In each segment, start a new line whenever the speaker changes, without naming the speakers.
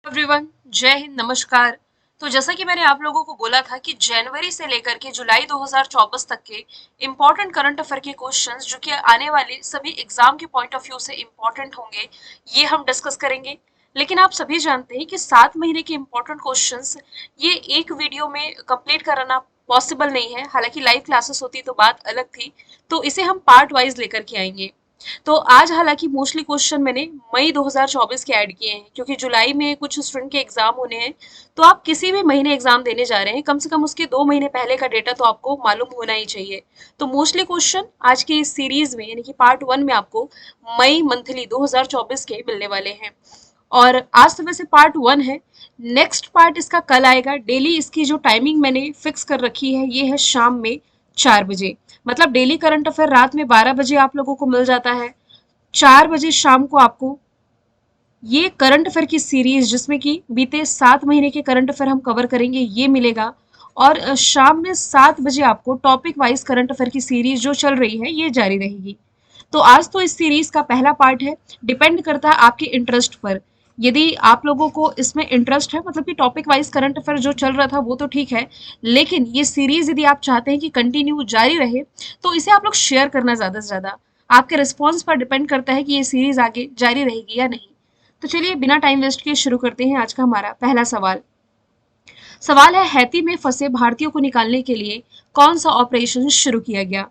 Everyone, जय हिंद, नमस्कार। तो जैसा कि मैंने आप लोगों को बोला था कि जनवरी से लेकर के जुलाई 2024 तक के इम्पोर्टेंट करंट अफेयर के क्वेश्चंस जो कि आने वाले सभी एग्जाम के पॉइंट ऑफ व्यू से इम्पोर्टेंट होंगे, ये हम डिस्कस करेंगे। लेकिन आप सभी जानते हैं कि 7 महीने के इम्पोर्टेंट क्वेश्चंस ये एक वीडियो में कंप्लीट कराना पॉसिबल नहीं है। हालांकि लाइव क्लासेस होती तो बात अलग थी, तो इसे हम पार्ट वाइज लेकर के आएंगे। तो आज हालांकि मोस्टली क्वेश्चन मैंने मई 2024 के ऐड किए हैं, क्योंकि जुलाई में कुछ स्टूडेंट के एग्जाम होने हैं। तो आप किसी भी महीने एग्जाम देने जा रहे हैं, कम से कम उसके 2 महीने पहले का डेटा तो आपको मालूम होना ही चाहिए। तो मोस्टली क्वेश्चन आज की इस सीरीज में यानी कि पार्ट 1 में आपको मई मंथली 2024 के मिलने वाले हैं। और आज तो वैसे पार्ट 1 है, नेक्स्ट पार्ट इसका कल आएगा। डेली इसकी जो टाइमिंग मैंने फिक्स कर रखी है ये है शाम में 4 बजे। मतलब डेली करंट अफेयर रात में 12 बजे आप लोगों को मिल जाता है, 4 बजे शाम को आपको ये करंट अफेयर की सीरीज जिसमें कि बीते 7 महीने के करंट अफेयर हम कवर करेंगे ये मिलेगा। और शाम में 7 बजे आपको टॉपिक वाइज करंट अफेयर की सीरीज जो चल रही है ये जारी रहेगी। तो आज तो इस सीरीज का पहला पार्ट है, डिपेंड करता है आपके इंटरेस्ट पर। यदि आप लोगों को इसमें इंटरेस्ट है, मतलब कि टॉपिक वाइज करंट अफेयर जो चल रहा था वो तो ठीक है, लेकिन ये सीरीज यदि आप चाहते हैं कि कंटिन्यू जारी रहे तो इसे आप लोग शेयर करना ज्यादा से ज्यादा। आपके रिस्पॉन्स पर डिपेंड करता है कि ये सीरीज आगे जारी रहेगी या नहीं। तो चलिए बिना टाइम वेस्ट किए शुरू करते हैं आज का हमारा पहला सवाल। सवाल है, हैती में फंसे भारतीयों को निकालने के लिए कौन सा ऑपरेशन शुरू किया गया?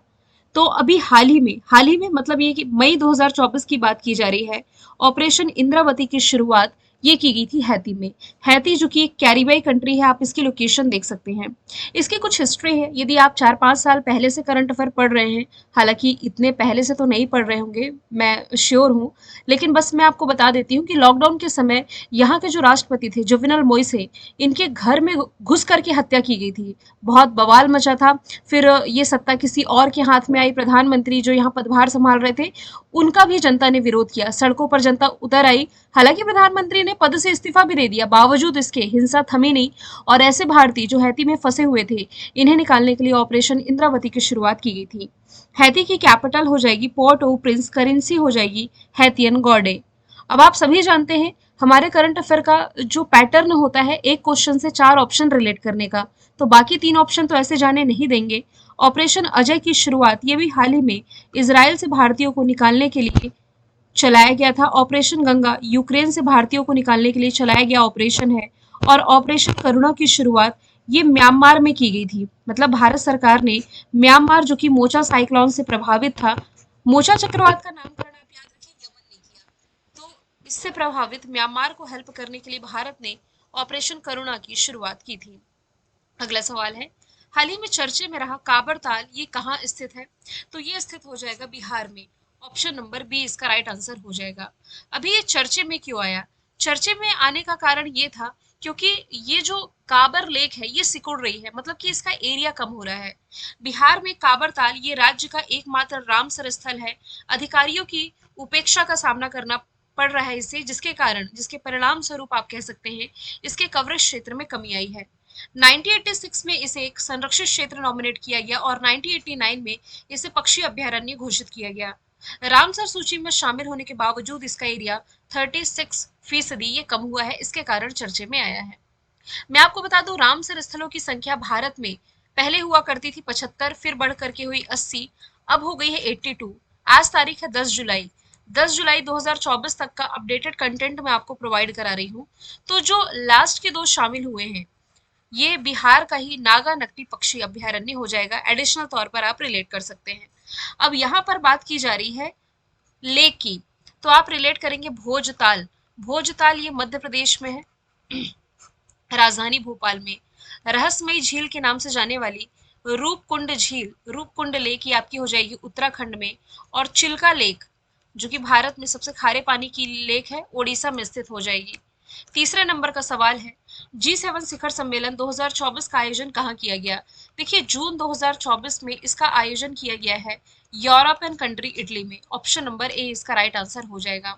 तो अभी हाल ही में मतलब ये कि मई 2024 की बात की जा रही है। ऑपरेशन इंद्रावती की शुरुआत ये की गई थी हैती में। हैती जो कि एक कैरिबियाई कंट्री है, आप इसकी लोकेशन देख सकते हैं। इसकी कुछ हिस्ट्री है, यदि आप 4-5 साल पहले से करंट अफेयर पढ़ रहे हैं, हालांकि इतने पहले से तो नहीं पढ़ रहे होंगे, मैं श्योर हूँ, लेकिन बस मैं आपको बता देती हूँ कि लॉकडाउन के समय यहाँ के जो राष्ट्रपति थे जुवेनल मोइसे, इनके घर में घुस करके हत्या की गई थी। बहुत बवाल मचा था। फिर ये सत्ता किसी और के हाथ में आई। प्रधानमंत्री जो यहाँ पदभार संभाल रहे थे उनका भी जनता ने विरोध किया, सड़कों पर जनता उतर आई। हालांकि प्रधानमंत्री ने पद से इस्तीफा भी दे दिया, बावजूद इसके हिंसा थमी नहीं। और ऐसे भारतीय जो हैती में फंसे हुए थे इन्हें निकालने के लिए ऑपरेशन इंद्रावती की शुरुआत की गई थी। हैती की कैपिटल हो जाएगी पोर्ट ओ प्रिंस, करेंसी हो जाएगी हैतियन गॉर्डे। अब आप सभी जानते हैं हमारे करंट अफेयर का जो पैटर्न होता है, एक क्वेश्चन से 4 ऑप्शन रिलेट करने का, तो बाकी 3 ऑप्शन तो ऐसे जाने नहीं देंगे। ऑपरेशन अजय की शुरुआत ये भी हाल ही में इसराइल से भारतीयों को निकालने के लिए चलाया गया था। ऑपरेशन गंगा यूक्रेन से भारतीयों को निकालने के लिए चलाया गया ऑपरेशन है। और ऑपरेशन करुणा की शुरुआत ये म्यांमार में की गई थी। मतलब भारत सरकार ने म्यांमार जो कि मोचा साइक्लोन से प्रभावित था, मोचा चक्रवात का नामकरण आप याद रखिए यमन ने किया, तो इससे प्रभावित म्यांमार को हेल्प करने के लिए भारत ने ऑपरेशन करुणा की शुरुआत की थी। अगला सवाल है, हाल ही में चर्चे में रहा काबर ताल ये कहाँ स्थित है? तो ये स्थित हो जाएगा बिहार में। ऑप्शन नंबर बी इसका राइट आंसर हो जाएगा। अभी ये चर्चे में क्यों आया? चर्चे में आने का कारण ये था क्योंकि ये जो काबर लेक है ये सिकुड़ रही है, मतलब कि इसका एरिया कम हो रहा है। बिहार में काबर ताल ये राज्य का एकमात्र रामसर स्थल है। अधिकारियों की उपेक्षा का सामना करना पड़ रहा है इसे, जिसके परिणाम स्वरूप आप कह सकते हैं इसके कवरेज क्षेत्र में कमी आई है। 1986 में इसे एक संरक्षित क्षेत्र नॉमिनेट किया गया और 1989 में इसे पक्षी अभयारण्य घोषित किया गया। रामसर सूची में शामिल होने के बावजूद इसका एरिया 36% ये कम हुआ है, इसके कारण चर्चे में आया है। मैं आपको बता दूं, रामसर स्थलों की संख्या भारत में पहले हुआ करती थी 75, फिर बढ़ करके हुई 80, अब हो गई है 82। आज तारीख है 10 जुलाई। 10 जुलाई 2024 तक का अपडेटेड कंटेंट मैं आपको प्रोवाइड करा रही हूँ। तो जो लास्ट के 2 शामिल हुए हैं ये बिहार का ही नागा नकटी पक्षी अभयारण्य हो जाएगा। एडिशनल तौर पर आप रिलेट कर सकते हैं। अब यहाँ पर बात की जा रही है लेक की, तो आप रिलेट करेंगे भोजताल। भोजताल ये मध्य प्रदेश में है, राजधानी भोपाल में। रहस्यमयी झील के नाम से जाने वाली रूपकुंड झील, रूपकुंड लेक ये आपकी हो जाएगी उत्तराखंड में। और चिल्का लेक जो कि भारत में सबसे खारे पानी की लेक है, ओडिशा में स्थित हो जाएगी। तीसरे नंबर का सवाल है, G7 शिखर सम्मेलन 2024 का आयोजन कहाँ किया गया? देखिए जून 2024 में इसका आयोजन किया गया है यूरोपियन कंट्री इटली में। ऑप्शन नंबर ए इसका राइट आंसर हो जाएगा।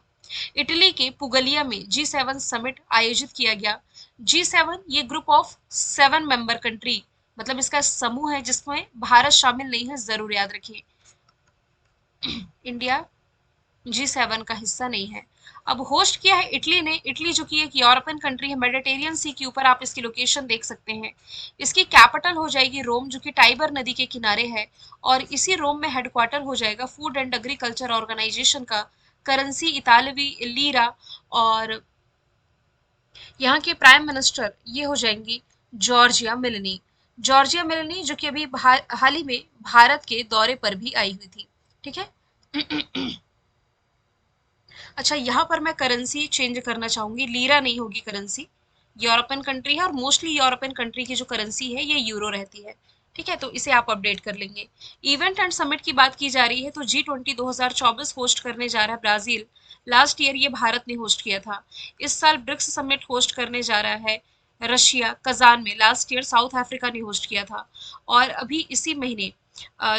इटली के पुगलिया में G7 समिट आयोजित किया गया। G7 ये ग्रुप ऑफ 7 मेंबर कंट्री, मतलब इसका समूह है जिसमें भारत शामिल नहीं है, जरूर याद रखिए। इंडिया G7 का हिस्सा नहीं है। अब होस्ट किया है इटली ने। इटली जो कि एक यूरोपियन कंट्री है, मेडिटेरियन सी के ऊपर, आप इसकी लोकेशन देख सकते हैं। इसकी कैपिटल हो जाएगी रोम, जो कि टाइबर नदी के किनारे है। और इसी रोम में हेडक्वार्टर हो जाएगा फूड एंड एग्रीकल्चर ऑर्गेनाइजेशन का। करेंसी इतालवी लीरा। और यहाँ के प्राइम मिनिस्टर ये हो जाएंगी जॉर्जिया मेलोनी। जॉर्जिया मेलोनी जो कि अभी हाल ही में भारत के दौरे पर भी आई हुई थी। ठीक है। अच्छा, यहाँ पर मैं करेंसी चेंज करना चाहूंगी, लीरा नहीं होगी करेंसी। यूरोपियन कंट्री है और मोस्टली यूरोपियन कंट्री की जो करेंसी है ये यूरो रहती है। ठीक है, तो इसे आप अपडेट कर लेंगे। इवेंट एंड समिट की बात की जा रही है तो G20 2024 होस्ट करने जा रहा है ब्राजील। लास्ट ईयर ये भारत ने होस्ट किया था। इस साल ब्रिक्स समिट होस्ट करने जा रहा है रशिया कजान में। लास्ट ईयर साउथ अफ्रीका ने होस्ट किया था। और अभी इसी महीने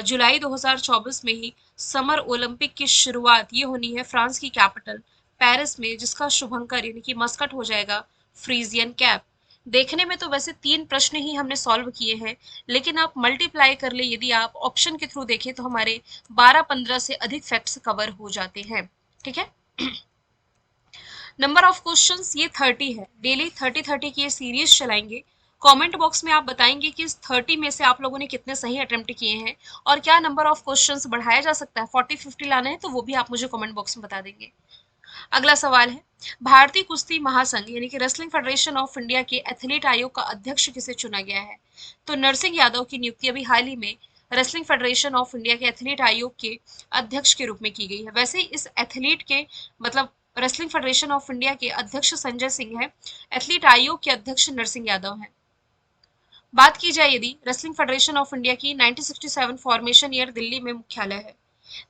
जुलाई 2024 में ही समर ओलंपिक की शुरुआत ये होनी है फ्रांस की कैपिटल पेरिस में, जिसका शुभंकर यानी कि मस्कट हो जाएगा फ्रीजियन कैप। देखने में तो वैसे 3 प्रश्न ही हमने सॉल्व किए हैं, लेकिन आप मल्टीप्लाई कर ले, यदि आप ऑप्शन के थ्रू देखें तो हमारे 12-15 से अधिक फैक्ट्स कवर हो जाते हैं। ठीक है। नंबर ऑफ क्वेश्चंस ये 30 है। डेली 30-30 की ये सीरीज चलाएंगे। कमेंट बॉक्स में आप बताएंगे कि इस 30 में से आप लोगों ने कितने सही अटेम्प्ट किए हैं और क्या नंबर ऑफ क्वेश्चंस बढ़ाया जा सकता है, 40-50 लाना है तो वो भी आप मुझे कमेंट बॉक्स में बता देंगे। अगला सवाल है, भारतीय कुश्ती महासंघ यानी कि रेसलिंग फेडरेशन ऑफ इंडिया के एथलीट आयोग का अध्यक्ष किसे चुना गया है? तो नरसिंह यादव की नियुक्ति अभी हाल ही में रेसलिंग फेडरेशन ऑफ इंडिया के एथलीट आयोग के अध्यक्ष के रूप में की गई है। वैसे इस एथलीट के मतलब रेसलिंग फेडरेशन ऑफ इंडिया के अध्यक्ष संजय सिंह है, एथलीट आयोग के अध्यक्ष नरसिंह यादव हैं। बात की जाए यदि रेसलिंग फेडरेशन ऑफ इंडिया की 1967 फॉर्मेशन ईयर दिल्ली में मुख्यालय है।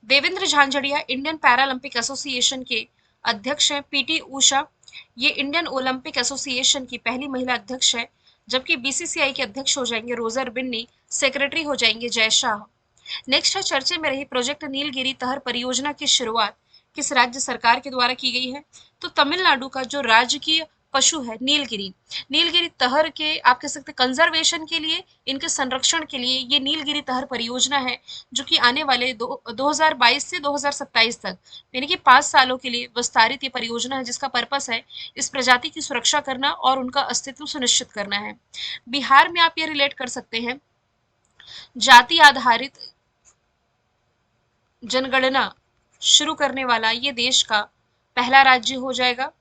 देवेंद्र झांझड़िया इंडियन पैरालंपिक एसोसिएशन के अध्यक्ष हैं। पीटी उषा ये इंडियन ओलंपिक एसोसिएशन की पहली महिला अध्यक्ष है। जबकि बीसीसीआई के अध्यक्ष हो जाएंगे रोजर बिन्नी, सेक्रेटरी हो जाएंगे जय शाह। नेक्स्ट है, चर्चे में रही प्रोजेक्ट नीलगिरी तहर परियोजना की शुरुआत किस राज्य सरकार के द्वारा की गई है? तो तमिलनाडु का जो राजकीय पशु है नीलगिरी, नीलगिरी तहर के आप कह सकते कंजर्वेशन के लिए, इनके संरक्षण के लिए ये नीलगिरी तहर परियोजना है, जो कि आने वाले 2022 से 2027 तक यानी कि 5 सालों के लिए विस्तारित ये परियोजना है, जिसका पर्पस है इस प्रजाति की सुरक्षा करना और उनका अस्तित्व सुनिश्चित करना है। बिहार में आप ये रिलेट कर सकते हैं, जाति आधारित जनगणना शुरू करने वाला ये देश का पहला राज्य हो जाएगा।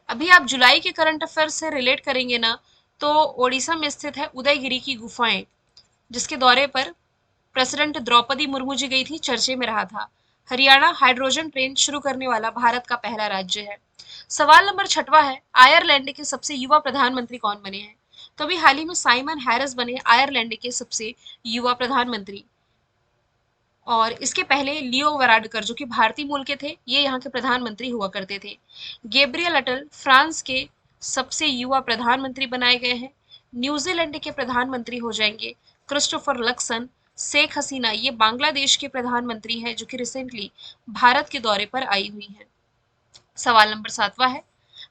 अभी आप जुलाई के करंट अफेयर से रिलेट करेंगे ना, तो ओडिशा में स्थित है उदयगिरी की गुफाएं, जिसके दौरे पर प्रेसिडेंट द्रौपदी मुर्मू जी गई थी, चर्चे में रहा था। हरियाणा हाइड्रोजन ट्रेन शुरू करने वाला भारत का पहला राज्य है। सवाल नंबर 6वां है, आयरलैंड के सबसे युवा प्रधानमंत्री कौन बने हैं? तो अभी हाल ही में साइमन हैरिस बने आयरलैंड के सबसे युवा प्रधानमंत्री। और इसके पहले लियो वराडकर जो कि भारतीय मूल के थे, ये यहाँ के प्रधानमंत्री हुआ करते थे। गैब्रियल अटल फ्रांस के सबसे युवा प्रधानमंत्री बनाए गए हैं। न्यूजीलैंड के प्रधानमंत्री हो जाएंगे क्रिस्टोफर लक्सन। शेख हसीना ये बांग्लादेश के प्रधानमंत्री हैं, जो कि रिसेंटली भारत के दौरे पर आई हुई हैं। सवाल नंबर 7वां है,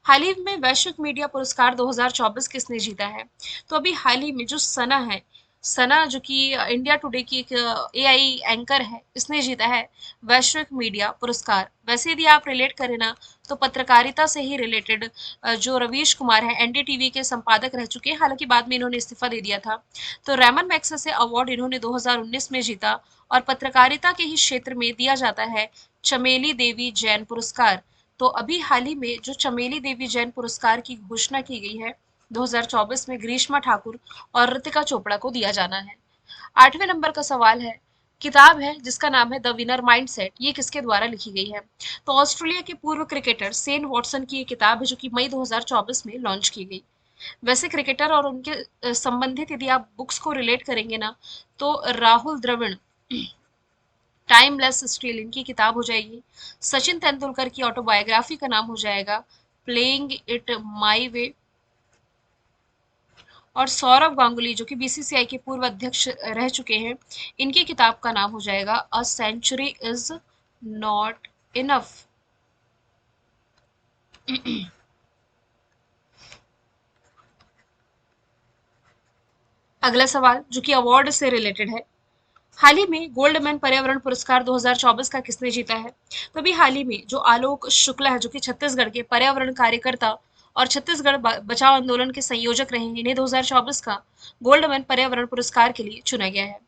हाल ही में वैश्विक मीडिया पुरस्कार 2024 किसने जीता है? तो अभी हाल ही में जो सना है, सना जो कि इंडिया टुडे की एक एआई एंकर है, इसने जीता है वैश्विक मीडिया पुरस्कार। वैसे यदि आप रिलेट करें ना, तो पत्रकारिता से ही रिलेटेड जो रवीश कुमार है एनडीटीवी के संपादक रह चुके हैं, हालांकि बाद में इन्होंने इस्तीफा दे दिया था। तो रैमन मैग्सेसे अवार्ड इन्होंने 2019 में जीता और पत्रकारिता के ही क्षेत्र में दिया जाता है चमेली देवी जैन पुरस्कार। तो अभी हाल ही में जो चमेली देवी जैन पुरस्कार की घोषणा की गई है 2024 में, ग्रीष्मा ठाकुर और ऋतिका चोपड़ा को दिया जाना है। 8वें नंबर का सवाल है, किताब है जिसका नाम है द विनर माइंडसेट, ये किसके द्वारा लिखी गई है? तो ऑस्ट्रेलिया के पूर्व क्रिकेटर सेन वॉटसन की ये किताब है, जो कि मई 2024 में लॉन्च की गई। वैसे क्रिकेटर और उनके संबंधित यदि आप बुक्स को रिलेट करेंगे ना, तो राहुल द्रविड़ टाइमलेस स्टील इनकी किताब हो जाएगी। सचिन तेंदुलकर की ऑटोबायोग्राफी का नाम हो जाएगा प्लेइंग इट माई वे। और सौरव गांगुली जो कि बीसीसीआई के पूर्व अध्यक्ष रह चुके हैं, इनकी किताब का नाम हो जाएगा a century is not enough. अगला सवाल जो कि अवार्ड से रिलेटेड है, हाल ही में गोल्डमैन पर्यावरण पुरस्कार 2024 का किसने जीता है? तो अभी हाल ही में जो आलोक शुक्ला है, जो कि छत्तीसगढ़ के पर्यावरण कार्यकर्ता और छत्तीसगढ़ बचाओ आंदोलन के संयोजक रहे हैं, इन्हें 2024 का गोल्डमैन पर्यावरण पुरस्कार के लिए चुना गया है।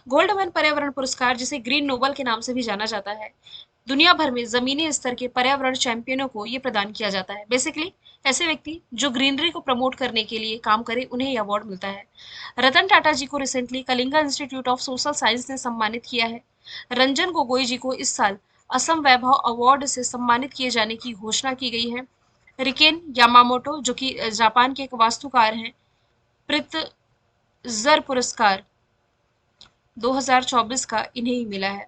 गोल्डमैन पर्यावरण पुरस्कार, जिसे ग्रीन नोबल के नाम से भी जाना जाता है, दुनिया भर में जमीनी स्तर के पर्यावरण चैंपियनों को ये प्रदान किया जाता है। बेसिकली ऐसे व्यक्ति जो ग्रीनरी को प्रमोट करने के लिए काम करे, उन्हें यह अवार्ड मिलता है। रतन टाटा जी को recently Kalinga institute of social science ने सम्मानित किया है। रंजन गोगोई जी को इस साल असम वैभव अवार्ड से सम्मानित किए जाने की घोषणा की गई है। रिकेन यामामोटो, जो कि जापान के एक वास्तुकार हैं, प्रित्जर पुरस्कार 2024 का इन्हें ही मिला है।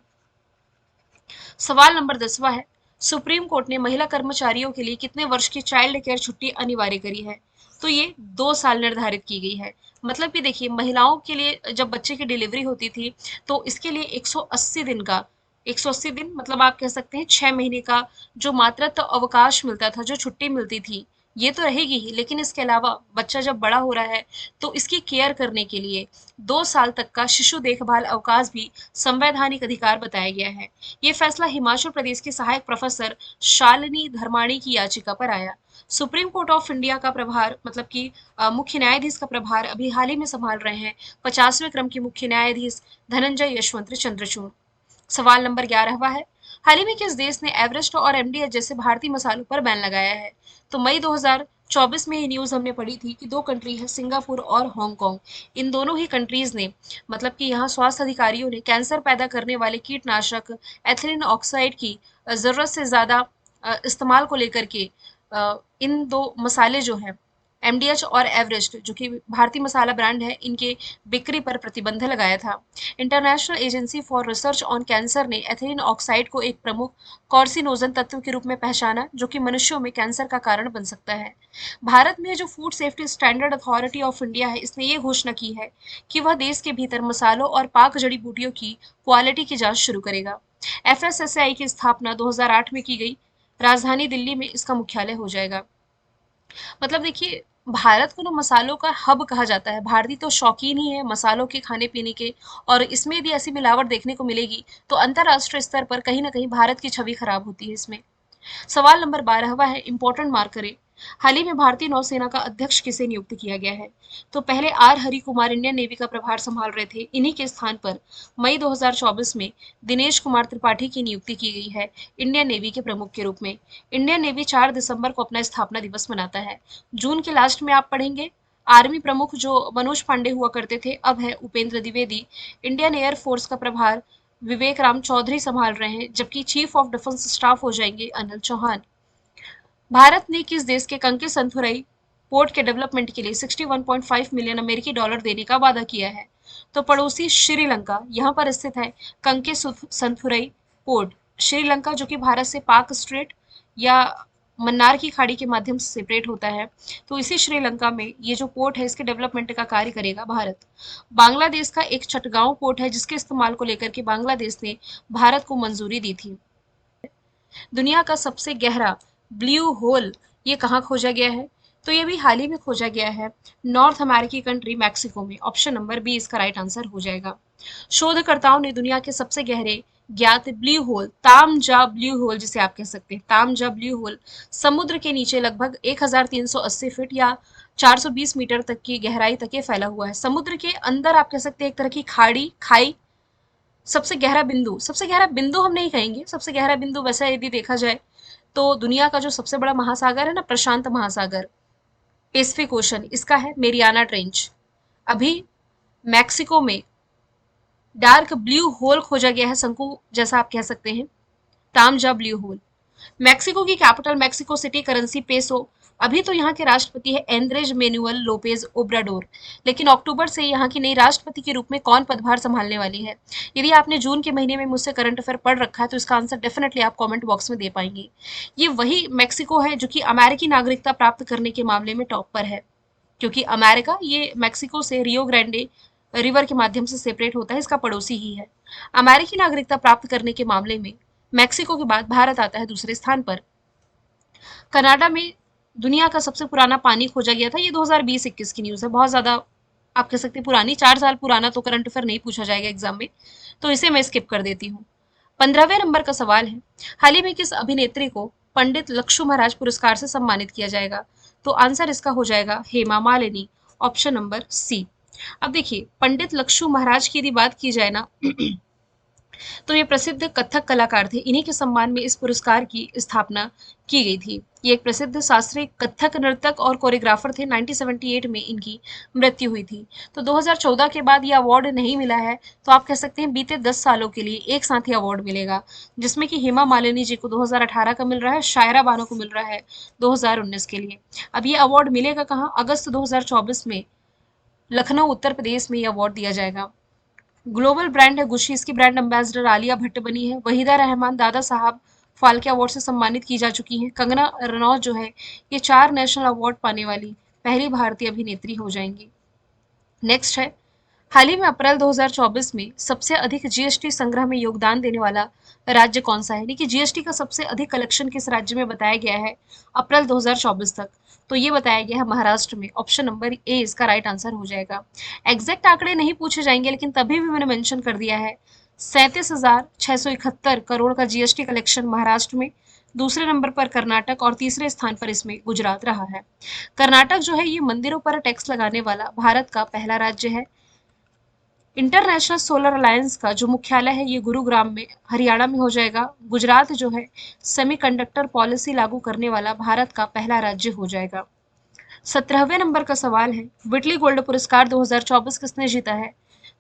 सवाल नंबर 10वां है, सुप्रीम कोर्ट ने महिला कर्मचारियों के लिए कितने वर्ष की चाइल्ड केयर छुट्टी अनिवार्य करी है? तो ये 2 साल निर्धारित की गई है। मतलब कि देखिए, महिलाओं के लिए जब बच्चे की डिलीवरी होती थी, तो इसके लिए 180 दिन का, 180 दिन मतलब आप कह सकते हैं 6 महीने का जो मातृत्व अवकाश मिलता था, जो छुट्टी मिलती थी, ये तो रहेगी ही, लेकिन इसके अलावा बच्चा जब बड़ा हो रहा है तो इसकी केयर करने के लिए 2 साल तक का शिशु देखभाल अवकाश भी संवैधानिक अधिकार बताया गया है। ये फैसला हिमाचल प्रदेश के सहायक प्रोफेसर शालिनी धर्माणी की याचिका पर आया। सुप्रीम कोर्ट ऑफ इंडिया का प्रभार, मतलब कि मुख्य न्यायाधीश का प्रभार अभी हाल ही में संभाल रहे हैं 50वें क्रम के मुख्य न्यायाधीश धनंजय यशवंत चंद्रचूड़। सवाल नंबर 11वां है, हाल ही में किस देश ने एवरेस्ट और एमडीएच जैसे भारतीय मसालों पर बैन लगाया है? तो मई 2024 में ये न्यूज हमने पढ़ी थी कि 2 कंट्री है, सिंगापुर और हांगकांग। इन दोनों ही कंट्रीज ने, मतलब कि यहाँ स्वास्थ्य अधिकारियों ने कैंसर पैदा करने वाले कीटनाशक एथिलीन ऑक्साइड की जरूरत से ज्यादा इस्तेमाल को लेकर के इन दो मसाले जो हैं, एमडीएच और एवरेस्ट, जो कि भारतीय मसाला ब्रांड है, इनके बिक्री पर प्रतिबंध लगाया था। International agency for research on cancer ने एथिलीन ऑक्साइड को एक प्रमुख कॉर्सिनोजन तत्व के रूप में पहचाना, जो कि मनुष्यों में कैंसर का कारण बन सकता है। भारत में जो food safety standard authority of India है, इसने ये घोषणा की है कि वह देश के भीतर मसालों और पाक जड़ी बूटियों की क्वालिटी की जांच शुरू करेगा। एफएसएसएआई की स्थापना 2008 में की गई। राजधानी दिल्ली में इसका मुख्यालय हो जाएगा। मतलब देखिए, भारत को ना मसालों का हब कहा जाता है। भारतीय तो शौकीन ही है मसालों के खाने पीने के, और इसमें यदि ऐसी मिलावट देखने को मिलेगी तो अंतरराष्ट्रीय स्तर पर कहीं ना कहीं भारत की छवि खराब होती है इसमें। सवाल नंबर 12वां है, इंपॉर्टेंट मार्क करें। हाल ही में भारतीय नौसेना का अध्यक्ष किसे नियुक्त किया गया है? तो पहले R Hari Kumar Indian navy का प्रभार संभाल रहे थे। इन्हीं के स्थान पर मई 2024 में दिनेश कुमार त्रिपाठी की नियुक्ति की गई है इंडियन नेवी के प्रमुख के रूप में। इंडियन नेवी 4 दिसंबर को अपना स्थापना दिवस मनाता है। जून के लास्ट में आप पढ़ेंगे, आर्मी प्रमुख जो मनोज पांडे हुआ करते थे, अब है Upendra Dwivedi. Indian air force का प्रभार विवेक राम चौधरी संभाल रहे हैं, जबकि चीफ ऑफ डिफेंस स्टाफ हो जाएंगे अनिल चौहान। भारत ने किस देश के कंके संथुरई पोर्ट के डेवलपमेंट के लिए 61.5 मिलियन अमेरिकी डॉलर देने का वादा किया है? तो पड़ोसी श्रीलंका, यहाँ पर स्थित है कंके संथुरई पोर्ट। श्रीलंका जो कि भारत से पाक स्ट्रेट या मन्नार की खाड़ी के माध्यम से सेपरेट होता है, तो इसी श्रीलंका में ये जो पोर्ट है, इसके डेवलपमेंट का कार्य करेगा भारत। बांग्लादेश का एक चटगांव पोर्ट है, जिसके इस्तेमाल को लेकर के बांग्लादेश ने भारत को मंजूरी दी थी। दुनिया का सबसे गहरा ब्लू होल ये कहाँ खोजा गया है? तो ये भी हाल ही में खोजा गया है नॉर्थ अमेरिकी कंट्री मैक्सिको में। ऑप्शन नंबर बी इसका राइट आंसर हो जाएगा। शोधकर्ताओं ने दुनिया के सबसे गहरे ज्ञात ब्लू होल, तामजा ब्लू होल जिसे आप कह सकते हैं, तामजा ब्लू होल, समुद्र के नीचे लगभग 1380 फीट या 420 मीटर तक की गहराई तक ये फैला हुआ है। समुद्र के अंदर आप कह सकते हैं एक तरह की खाड़ी, खाई। सबसे गहरा बिंदु हम नहीं कहेंगे, सबसे गहरा बिंदु वैसा यदि देखा जाए तो दुनिया का जो सबसे बड़ा महासागर है ना, प्रशांत महासागर, पैसिफिक ओशन, इसका है मेरियाना ट्रेंच। अभी मैक्सिको में डार्क ब्लू होल खोजा गया है, शंकु जैसा आप कह सकते हैं, तामजा ब्लू होल। मैक्सिको की capital Mexico city, currency peso. अभी तो यहाँ के राष्ट्रपति है एंद्रेज मेनुअल लोपेज ओब्राडोर, लेकिन अक्टूबर से यहाँ की नई राष्ट्रपति के रूप में कौन पदभार संभालने वाली है? यदि आपने जून के महीने में मुझसे करंट अफेयर पढ़ रखा है तो इसका आंसर डेफिनेटली आप कमेंट बॉक्स में दे पाएंगे। ये वही मैक्सिको है जो कि अमेरिकी नागरिकता प्राप्त करने के मामले में टॉप पर है, क्योंकि अमेरिका ये मैक्सिको से रियो ग्रांडे रिवर के माध्यम से सेपरेट होता है, इसका पड़ोसी ही है। अमेरिकी नागरिकता प्राप्त करने के मामले में मैक्सिको के बाद भारत आता है दूसरे स्थान पर। कनाडा में दुनिया का सबसे पुराना पानी खोजा गया था। ये 2020-21 की न्यूज़ है, बहुत ज़्यादा आप कह सकते हैं पुरानी, 4 साल पुराना तो करंट अफेयर नहीं पूछा जाएगा एग्जाम में, तो इसे मैं स्किप कर देती हूँ। 15वें नंबर का सवाल है, हाल ही में किस अभिनेत्री को पंडित लक्षु महाराज पुरस्कार से सम्मानित किया जाएगा? तो आंसर इसका हो जाएगा Hema Malini, option number C. अब देखिए, पंडित लक्षु महाराज की यदि बात की जाए ना, तो ये प्रसिद्ध कथक कलाकार थे। इन्हीं के सम्मान में इस पुरस्कार की स्थापना की गई थी। ये एक प्रसिद्ध शास्त्रीय कथक नर्तक और कोरियोग्राफर थे। 1978 में इनकी मृत्यु हुई थी। तो 2014 के बाद ये अवार्ड नहीं मिला है, तो आप कह सकते हैं बीते 10 सालों के लिए एक साथ ही अवार्ड मिलेगा, जिसमें कि हेमा मालिनी जी को 2018 का मिल रहा है, शायरा बानो को मिल रहा है 2019 के लिए। अब ये अवार्ड मिलेगा कहाँ? अगस्त 2024 में लखनऊ उत्तर प्रदेश में ये अवार्ड दिया जाएगा। ग्लोबल ब्रांड है गुशी, इसकी ब्रांड एम्बेसडर आलिया भट्ट बनी है। वहीदा रहमान दादा साहब फाल्के अवार्ड से सम्मानित की जा चुकी हैं। कंगना रनौत जो है, ये 4 नेशनल अवार्ड पाने वाली पहली भारतीय अभिनेत्री हो जाएंगी। नेक्स्ट है, हाल ही में अप्रैल 2024 में सबसे अधिक जीएसटी संग्रह में योगदान देने वाला राज्य कौन सा है? यानी कि जीएसटी का सबसे अधिक कलेक्शन किस राज्य में बताया गया है अप्रैल 2024 तक? तो ये बताया गया है महाराष्ट्र में, ऑप्शन नंबर ए इसका राइट आंसर हो जाएगा। एग्जैक्ट आंकड़े नहीं पूछे जाएंगे, लेकिन तभी भी मैंने मेंशन कर दिया है 37,671 करोड़ का जीएसटी कलेक्शन महाराष्ट्र में। दूसरे नंबर पर कर्नाटक और तीसरे स्थान पर इसमें गुजरात रहा है। कर्नाटक जो है, ये मंदिरों पर टैक्स लगाने वाला भारत का पहला राज्य है। इंटरनेशनल सोलर अलायंस का जो मुख्यालय है, ये गुरुग्राम में हरियाणा में हो जाएगा। गुजरात जो है, सेमीकंडक्टर पॉलिसी लागू करने वाला भारत का पहला राज्य हो जाएगा। 17वें नंबर का सवाल है, विटली गोल्ड पुरस्कार 2024 किसने जीता है?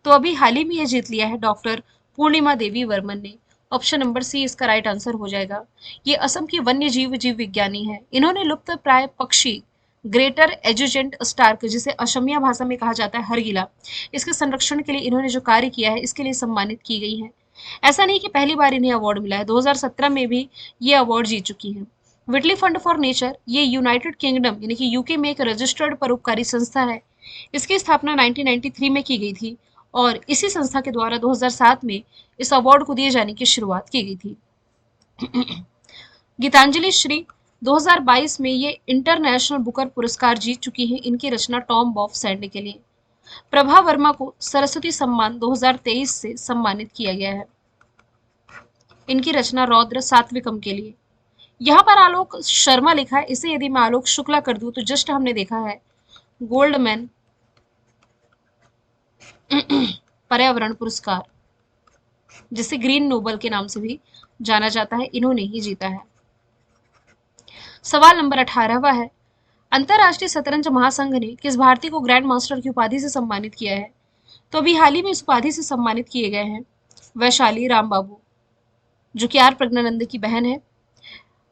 तो अभी हाल ही में ये जीत लिया है डॉक्टर पूर्णिमा देवी वर्मन ने। ऑप्शन नंबर सी इसका राइट आंसर हो जाएगा। ये असम की वन्य जीव जीव विज्ञानी है। इन्होंने लुप्त प्राय पक्षी ग्रेटर एजुजेंट स्टार्क, जिसे असमिया भाषा में कहा जाता है हरगिला, इसके संरक्षण के लिए इन्होंने जो कार्य किया है, इसके लिए सम्मानित की गई है। ऐसा नहीं कि पहली बार इन्हें अवार्ड मिला है, 2017 में भी ये अवार्ड जीत चुकी हैं। विटली फंड फॉर नेचर, ये यूनाइटेड किंगडम यानी कि यूके में एक रजिस्टर्ड परोपकारी संस्था है। इसकी स्थापना 1993 में की गई थी और इसी संस्था के द्वारा 2007 में इस अवार्ड को दिए जाने की शुरुआत की गई थी। गीतांजलि श्री 2022 में ये इंटरनेशनल बुकर पुरस्कार जीत चुकी हैं। इनकी रचना टॉम्ब ऑफ सैंड के लिए। प्रभा वर्मा को सरस्वती सम्मान 2023 से सम्मानित किया गया है। इनकी रचना रौद्र सात्विकम के लिए। यहाँ पर आलोक शर्मा लिखा है, इसे यदि मैं आलोक शुक्ला कर दूं तो जस्ट हमने देखा है गोल्डमैन पर्यावरण पुरस्कार, जिसे ग्रीन नोबल के नाम से भी जाना जाता है, इन्होंने ही जीता है। सवाल नंबर 18वां है, अंतरराष्ट्रीय शतरंज महासंघ ने किस भारतीय को ग्रैंड मास्टर की उपाधि से सम्मानित किया है? तो अभी हाल ही में इस उपाधि से सम्मानित किए गए हैं वैशाली राम बाबू, जो कि आर प्रज्ञानंद की बहन है।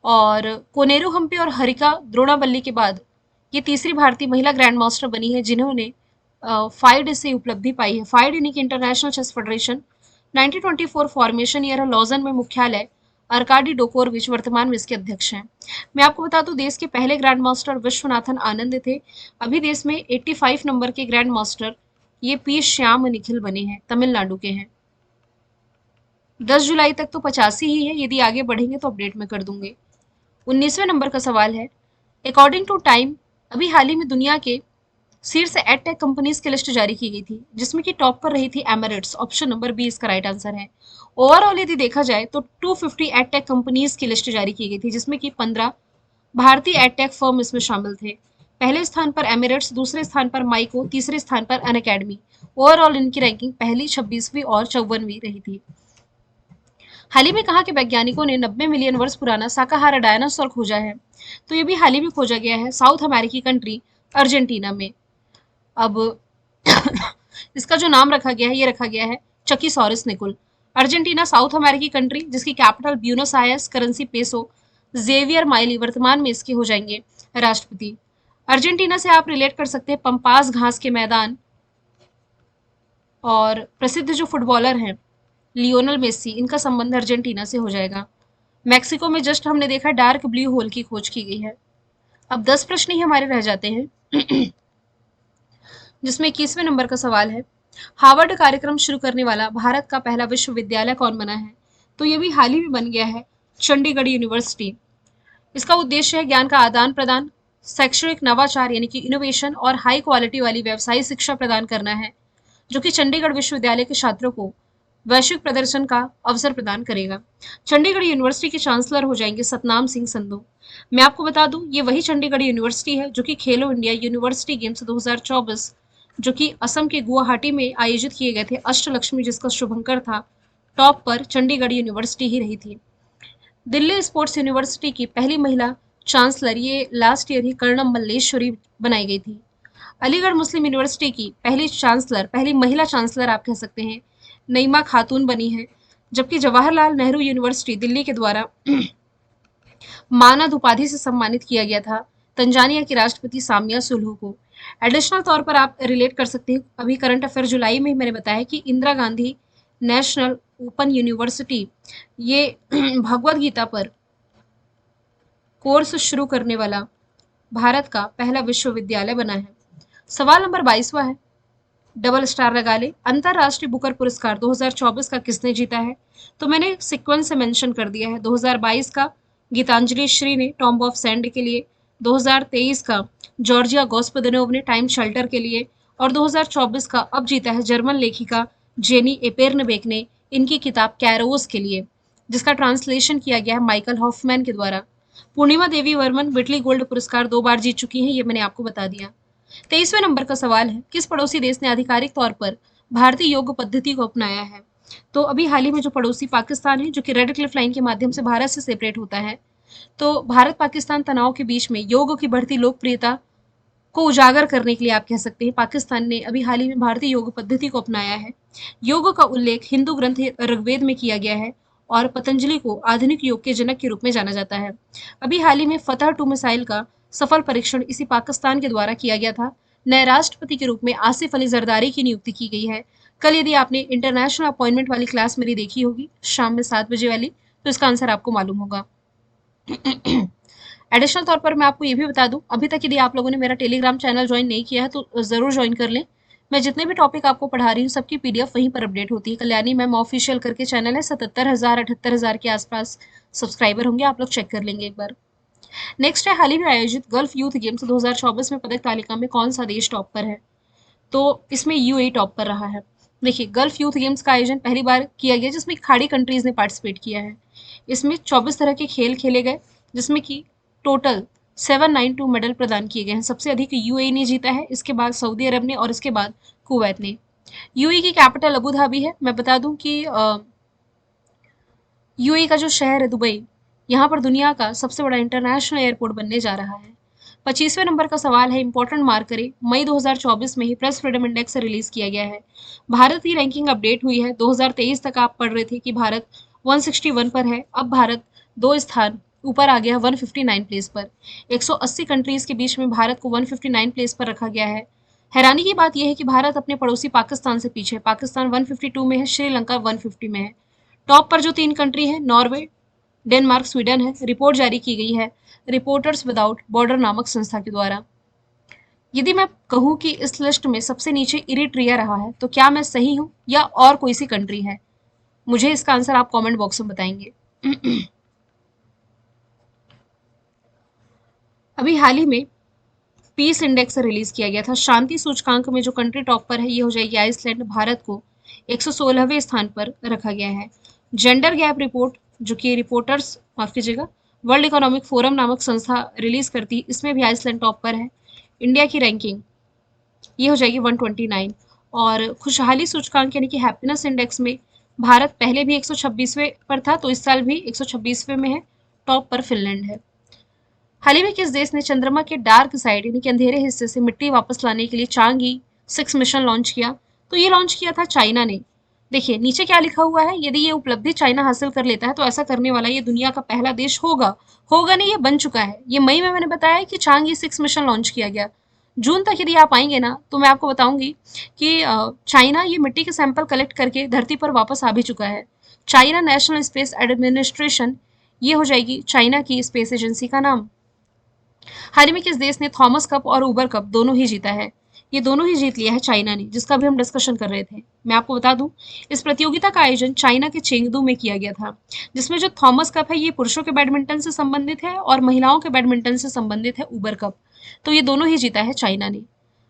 और कोनेरू हम्पी और हरिका द्रोणावल्ली के बाद ये तीसरी भारतीय महिला ग्रैंड मास्टर बनी है जिन्होंने फाइड से उपलब्धि पाई है। फाइड यानी कि international chess federation, 1924 formation year, Lausanne में मुख्यालय, अर्काडी डोकोरविच वर्तमान में इसके अध्यक्ष हैं। मैं आपको बता दूं, देश के पहले ग्रैंड मास्टर विश्वनाथन आनंद थे। अभी देश में 85 नंबर के ग्रैंड मास्टर ये पी श्याम निखिल बने हैं, तमिलनाडु के हैं। 10 जुलाई तक तो 85 ही है, यदि आगे बढ़ेंगे तो अपडेट में कर दूंगे। 19वें नंबर का सवाल है, अकॉर्डिंग टू टाइम अभी हाल ही में दुनिया के शीर्ष एडटेक कंपनीज की लिस्ट जारी की गई थी, जिसमें कि टॉप पर रही थी एमिरेट्स। ऑप्शन नंबर बी इसका राइट आंसर है। ओवरऑल यदि देखा जाए तो 250 एडटेक कंपनीज की लिस्ट जारी की गई थी, जिसमें कि 15 भारतीय एडटेक फर्म इसमें शामिल थे। पहले स्थान पर एमिरेट्स, दूसरे स्थान पर माइको, तीसरे स्थान पर अनअकैडमी। ओवरऑल इनकी रैंकिंग पहली, 26वीं और 54वीं रही थी। हाल ही में कहा कि वैज्ञानिकों ने 90 मिलियन वर्ष पुराना शाकाहारी डायनासोर खोजा है। तो ये भी हाल ही में खोजा गया है साउथ अमेरिकी कंट्री अर्जेंटीना में। अब इसका जो नाम रखा गया है, ये रखा गया है चकीसॉरस निकुल। अर्जेंटीना साउथ अमेरिकी कंट्री, जिसकी capital Buenos Aires, currency peso. Javier Milei वर्तमान में इसके हो जाएंगे राष्ट्रपति। अर्जेंटीना से आप रिलेट कर सकते हैं पंपास घास के मैदान, और प्रसिद्ध जो फुटबॉलर हैं लियोनल मेसी, इनका संबंध अर्जेंटीना से हो जाएगा। मैक्सिको में जस्ट हमने देखा डार्क ब्लू होल की खोज की गई है। अब 10 प्रश्न ही हमारे रह जाते हैं जिसमें 21वें नंबर का सवाल है, हार्वर्ड कार्यक्रम शुरू करने वाला भारत का पहला विश्वविद्यालय कौन बना है? तो ये भी हाल ही में बन गया है चंडीगढ़ यूनिवर्सिटी। इसका उद्देश्य है ज्ञान का आदान प्रदान, शैक्षणिक नवाचार यानी कि इनोवेशन और हाई क्वालिटी वाली व्यवसायिक शिक्षा प्रदान करना है, जो कि चंडीगढ़ विश्वविद्यालय के छात्रों को वैश्विक प्रदर्शन का अवसर प्रदान करेगा। चंडीगढ़ यूनिवर्सिटी के चांसलर हो जाएंगे सतनाम सिंह संधू। मैं आपको बता दूं, ये वही चंडीगढ़ यूनिवर्सिटी है जो कि खेलो इंडिया यूनिवर्सिटी गेम्स 2024 जो कि असम के गुवाहाटी में आयोजित किए गए थे, अष्टलक्ष्मी जिसका शुभंकर था, टॉप पर चंडीगढ़ यूनिवर्सिटी ही रही थी। दिल्ली स्पोर्ट्स यूनिवर्सिटी की पहली महिला चांसलर ये लास्ट ईयर ही कर्णम मल्लेश्वरी बनाई गई थी। अलीगढ़ मुस्लिम यूनिवर्सिटी की पहली चांसलर, पहली महिला चांसलर आप कह सकते हैं, नईमा खातून बनी है। जबकि जवाहरलाल नेहरू यूनिवर्सिटी दिल्ली के द्वारा मानद उपाधि से सम्मानित किया गया था तंजानिया की राष्ट्रपति सामिया सुलहू को। एडिशनल तौर पर आप रिलेट कर सकते हैं, अभी करंट अफेयर जुलाई में मैंने बताया कि Indira Gandhi national open university ये भगवत गीता पर कोर्स शुरू करने वाला भारत का पहला विश्वविद्यालय बना है। सवाल नंबर 22वां है, डबल स्टार लगा ले, अंतरराष्ट्रीय बुकर पुरस्कार 2024 का किसने जीता है? तो मैंने सीक्वेंस से मेंशन कर दिया है। 2022 का गीतांजलि श्री ने टॉम्ब ऑफ सैंड के लिए, 2023 का जॉर्जिया गॉस्पदनोव ने टाइम शेल्टर के लिए, और 2024 का अब जीता है जर्मन लेखिका जेनी एपेर्नबेक ने इनकी किताब कैरोस के लिए, जिसका ट्रांसलेशन किया गया है माइकल हॉफमैन के द्वारा। पूर्णिमा देवी वर्मन विटली गोल्ड पुरस्कार 2 बार जीत चुकी हैं, ये मैंने आपको बता दिया। 23वें नंबर का सवाल है, किस पड़ोसी देश ने आधिकारिक तौर पर भारतीय योग पद्धति को अपनाया है? तो अभी हाल ही में जो पड़ोसी पाकिस्तान है, जो कि रेड क्लिफ लाइन के माध्यम से भारत से सेपरेट होता है, तो भारत पाकिस्तान तनाव के बीच में योग की बढ़ती लोकप्रियता को उजागर करने के लिए आप कह सकते हैं, पाकिस्तान ने अभी हाल ही में भारतीय योग पद्धति को अपनाया है। योग का उल्लेख हिंदू ग्रंथ ऋग्वेद में किया गया है और पतंजलि को आधुनिक योग के जनक के रूप में जाना जाता है। अभी हाल ही में फतह 2 मिसाइल का सफल परीक्षण इसी पाकिस्तान के द्वारा किया गया था। नए राष्ट्रपति के रूप में आसिफ अली जरदारी की नियुक्ति की गई है। कल यदि आपने इंटरनेशनल अपॉइंटमेंट वाली क्लास मेरी देखी होगी शाम में 7 बजे वाली, तो इसका आंसर आपको मालूम होगा। एडिशनल तौर पर मैं आपको ये भी बता दूं, अभी तक यदि आप लोगों ने मेरा टेलीग्राम चैनल ज्वाइन नहीं किया है तो जरूर ज्वाइन कर लें। मैं जितने भी टॉपिक आपको पढ़ा रही हूँ सबकी पीडीएफ वहीं पर अपडेट होती है। कल्याणी मैम ऑफिशियल करके चैनल है, 77,000 78,000 के आसपास सब्सक्राइबर होंगे, आप लोग चेक कर लेंगे एक बार। नेक्स्ट है, हाल ही में आयोजित गल्फ यूथ गेम्स 2024 में पदक तालिका में कौन सा देश टॉप पर है? तो इसमें यूएई टॉप पर रहा है। देखिए, गल्फ यूथ गेम्स का आयोजन पहली बार किया गया जिसमें खाड़ी कंट्रीज ने पार्टिसिपेट किया है। इसमें 24 तरह के खेल खेले गए, जिसमें कि टोटल 792 मेडल प्रदान किए गए हैं। सबसे अधिक यूएई ने जीता है, इसके बाद सऊदी अरब ने और इसके बाद कुवैत ने। यूएई की कैपिटल अबू धाबी है। मैं बता दूं कि यूएई का जो शहर है दुबई, यहाँ पर दुनिया का सबसे बड़ा इंटरनेशनल एयरपोर्ट बनने जा रहा है। 25वें नंबर का सवाल है, इंपॉर्टेंट मार्क करें, मई 2024 में ही प्रेस फ्रीडम इंडेक्स रिलीज किया गया है। भारत की रैंकिंग अपडेट हुई है। 2023 तक आप पढ़ रहे थे कि भारत 161 पर है, अब भारत 2 स्थान ऊपर आ गया 159 प्लेस पर। 180 कंट्रीज के बीच में भारत को 159 प्लेस पर रखा गया है। हैरानी की बात यह है कि भारत अपने पड़ोसी पाकिस्तान से पीछे है। पाकिस्तान 152 में है, श्रीलंका 150 में है। टॉप पर जो 3 कंट्री है, नॉर्वे, डेनमार्क, स्वीडन है। रिपोर्ट जारी की गई है रिपोर्टर्स विदाउट बॉर्डर नामक संस्था के द्वारा। यदि मैं कहूं कि इस लिस्ट में सबसे नीचे इरिट्रिया रहा है, तो क्या मैं सही हूं या और कोई सी कंट्री है? मुझे इसका आंसर आप कमेंट बॉक्स में बताएंगे। अभी हाल ही में पीस इंडेक्स रिलीज किया गया था। शांति सूचकांक में जो कंट्री टॉप पर है ये हो जाएगी आइसलैंड। भारत को 116वें स्थान पर रखा गया है। जेंडर गैप रिपोर्ट, जो कि रिपोर्टर्स माफ कीजिएगा वर्ल्ड इकोनॉमिक फोरम नामक संस्था रिलीज करती है, इसमें भी आइसलैंड टॉप पर है। इंडिया की रैंकिंग ये हो जाएगी 129। और खुशहाली सूचकांक यानी कि हैप्पीनेस इंडेक्स में भारत पहले भी 126वें पर था, तो इस साल भी 126वें में है। टॉप पर फिनलैंड है। हाल ही में किस देश ने चंद्रमा के डार्क साइड यानी कि अंधेरे हिस्से से मिट्टी वापस लाने के लिए चांगी 6 मिशन लॉन्च किया? तो ये लॉन्च किया था चाइना ने। देखिए नीचे क्या लिखा हुआ है, यदि ये उपलब्धि चाइना हासिल कर लेता है तो ऐसा करने वाला ये दुनिया का पहला देश होगा। होगा नहीं, ये बन चुका है। ये मई में मैंने बताया कि चांगी 6 मिशन लॉन्च किया गया। जून तक यदि आप आएंगे ना तो मैं आपको बताऊंगी कि चाइना ये मिट्टी के सैंपल कलेक्ट करके धरती पर वापस आ भी चुका है। चाइना नेशनल स्पेस एडमिनिस्ट्रेशन ये हो जाएगी चाइना की स्पेस एजेंसी का नाम। हाल ही में किस देश ने थॉमस कप और उबर कप दोनों ही जीता है? ये दोनों ही जीत लिया है चाइना ने, जिसका भी हम डिस्कशन कर रहे थे। मैं आपको बता दूं, इस प्रतियोगिता का आयोजन चाइना के चेंगदू में किया गया था, जिसमें जो थॉमस कप है ये पुरुषों के बैडमिंटन से संबंधित है और महिलाओं के बैडमिंटन से संबंधित है उबर कप। तो ये दोनों ही जीता है चाइना ने।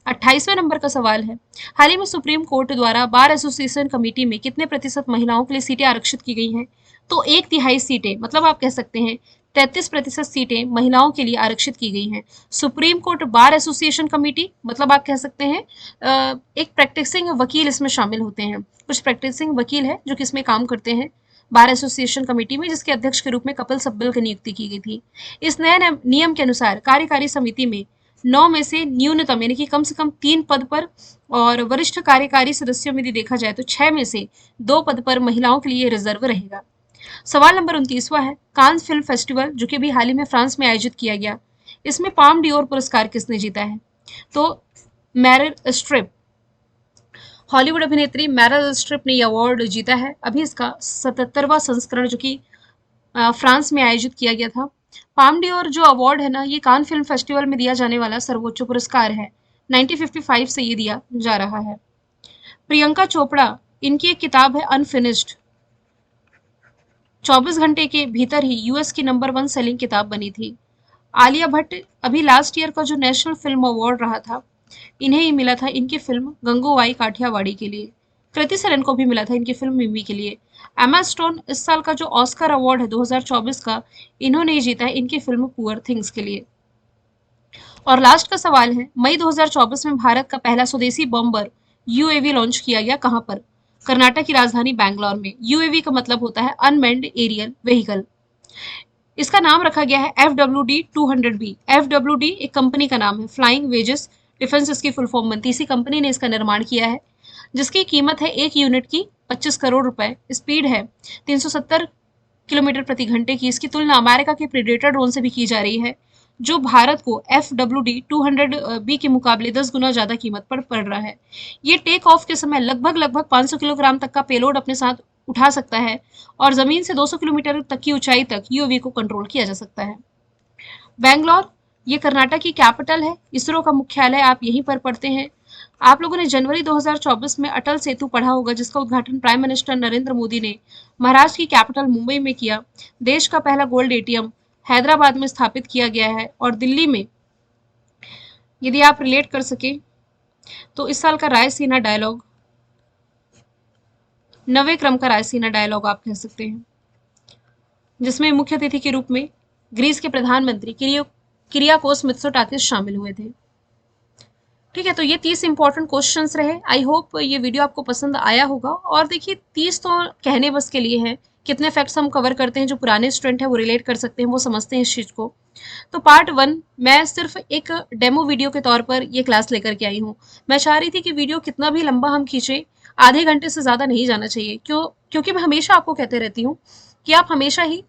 28वें नंबर का सवाल है, हाल ही में सुप्रीम कोर्ट द्वारा बार एसोसिएशन कमेटी में कितने प्रतिशत महिलाओं के लिए सीटें आरक्षित की गई हैं? तो 1/3 सीटें, मतलब आप कह सकते हैं 33% सीटें महिलाओं के लिए आरक्षित की गई हैं। Supreme court bar association committee, मतलब आप कह सकते हैं एक प्रैक्टिसिंग वकील इसमें शामिल होते हैं। कुछ प्रैक्टिसिंग वकील है जो कि इसमें काम करते हैं बार एसोसिएशन कमेटी में, जिसके अध्यक्ष के रूप में कपिल सिब्बल की नियुक्ति की गई थी। इस नए नियम के अनुसार कार्यकारी समिति में 9 में से न्यूनतम यानी कि कम से कम 3 पद पर, और वरिष्ठ कार्यकारी सदस्यों में यदि देखा जाए तो 6 में से 2 पद पर महिलाओं के लिए रिजर्व रहेगा। सवाल नंबर 29वां है, कांस फिल्म फेस्टिवल जो कि अभी हाल ही में फ्रांस में आयोजित किया गया, इसमें पाम डियोर पुरस्कार किसने जीता है? तो मैरिल स्ट्रिप, हॉलीवुड अभिनेत्री मैरिल स्ट्रिप ने यह अवार्ड जीता है। अभी इसका 77वां संस्करण जो कि फ्रांस में आयोजित किया गया था। पाम डियोर जो अवार्ड है ना, ये कान फिल्म फेस्टिवल में दिया जाने वाला सर्वोच्च पुरस्कार है। 1955 से ये दिया जा रहा है। प्रियंका चोपड़ा, इनकी एक किताब है अनफिनिश्ड, 24 घंटे के भीतर ही यूएस की नंबर 1 सेलिंग किताब बनी थी। आलिया भट्ट, अभी लास्ट ईयर का जो नेशनल फिल्म अवार्ड रहा था, इन्हें ही मिला था इनकी फिल्म गंगूबाई काठियावाड़ी के लिए। कृति सेनन को भी मिला था इनकी फिल्म मिमी के लिए। एमा स्टोन, इस साल का जो ऑस्कर अवार्ड है 2024 का, इन्होंने ही जीता है इनकी फिल्म पुअर थिंग्स के लिए। और लास्ट का सवाल है, मई 2024 में भारत का पहला स्वदेशी बॉम्बर यूएवी लॉन्च किया गया कहां पर? कर्नाटक की राजधानी बैंगलोर में। यूएवी का मतलब होता है अनमैन्ड एरियल व्हीकल। इसका नाम रखा गया है FWD-200B। FWD एक कंपनी का नाम है, फ्लाइंग वेजेस डिफेंस इसकी फुल फॉर्म बनती है। इसी कंपनी ने इसका निर्माण किया है, जिसकी कीमत है एक यूनिट की 25 करोड़ रुपए। स्पीड है 370 किलोमीटर प्रति घंटे की। इसकी तुलना अमेरिका के प्रेडेटर ड्रोन से भी की जा रही है, जो भारत को FWD-200B के मुकाबले 10 गुना ज्यादा कीमत पर पड़ रहा है। ये टेक ऑफ के समय लगभग 500 किलोग्राम तक का पेलोड अपने साथ उठा सकता है, और जमीन से 200 किलोमीटर तक की ऊंचाई तक यूएवी को कंट्रोल किया जा सकता है। बैंगलोर, ये कर्नाटक की कैपिटल है। इसरो का मुख्यालय आप यहीं पर पढ़ते हैं। आप लोगों ने जनवरी 2024 में अटल सेतु पढ़ा होगा, जिसका उद्घाटन प्राइम मिनिस्टर नरेंद्र मोदी ने महाराष्ट्र की कैपिटल मुंबई में किया। देश का पहला गोल्ड एटीएम हैदराबाद में स्थापित किया गया है। और दिल्ली में, यदि आप रिलेट कर सके तो इस साल का रायसीना डायलॉग, 9वें क्रम का रायसीना डायलॉग आप कह सकते हैं, जिसमें मुख्य अतिथि के रूप में ग्रीस के प्रधानमंत्री किरियाकोस मित्सोटाकिस शामिल हुए थे। ठीक है, तो ये 30 इंपॉर्टेंट क्वेश्चंस रहे। आई होप ये वीडियो आपको पसंद आया होगा। और देखिए 30 तो कहने बस के लिए है, कितने फैक्ट्स हम कवर करते हैं जो पुराने स्टूडेंट हैं वो रिलेट कर सकते हैं, वो समझते हैं इस चीज़ को। तो पार्ट 1 मैं सिर्फ एक डेमो वीडियो के तौर पर ये क्लास लेकर के आई हूँ। मैं चाह रही थी कि वीडियो कितना भी लंबा हम खींचे, आधे घंटे से ज़्यादा नहीं जाना चाहिए। क्योंकि मैं हमेशा आपको कहते रहती हूँ कि आप हमेशा ही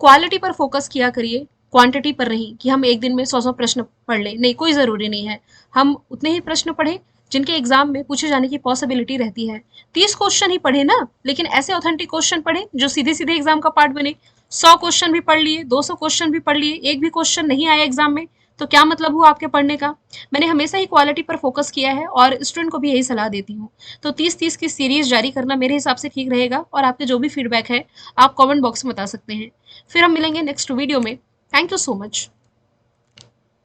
क्वालिटी पर फोकस किया करिए, क्वांटिटी पर नहीं कि हम एक दिन में 100 प्रश्न पढ़ लें। नहीं, कोई ज़रूरी नहीं है। हम उतने ही प्रश्न पढ़ें जिनके एग्जाम में पूछे जाने की पॉसिबिलिटी रहती है। 30 क्वेश्चन ही पढ़े ना, लेकिन ऐसे ऑथेंटिक क्वेश्चन पढ़े जो सीधे सीधे एग्जाम का पार्ट बने। 100 क्वेश्चन भी पढ़ लिए, 200 क्वेश्चन भी पढ़ लिए, एक भी क्वेश्चन नहीं आया एग्जाम में, तो क्या मतलब हुआ आपके पढ़ने का? मैंने हमेशा ही क्वालिटी पर फोकस किया है और स्टूडेंट को भी यही सलाह देती हूँ। तो 30-30 की सीरीज जारी करना मेरे हिसाब से ठीक रहेगा। और आपके जो भी फीडबैक है आप कमेंट बॉक्स में बता सकते हैं। फिर हम मिलेंगे नेक्स्ट वीडियो में। Thank you so much.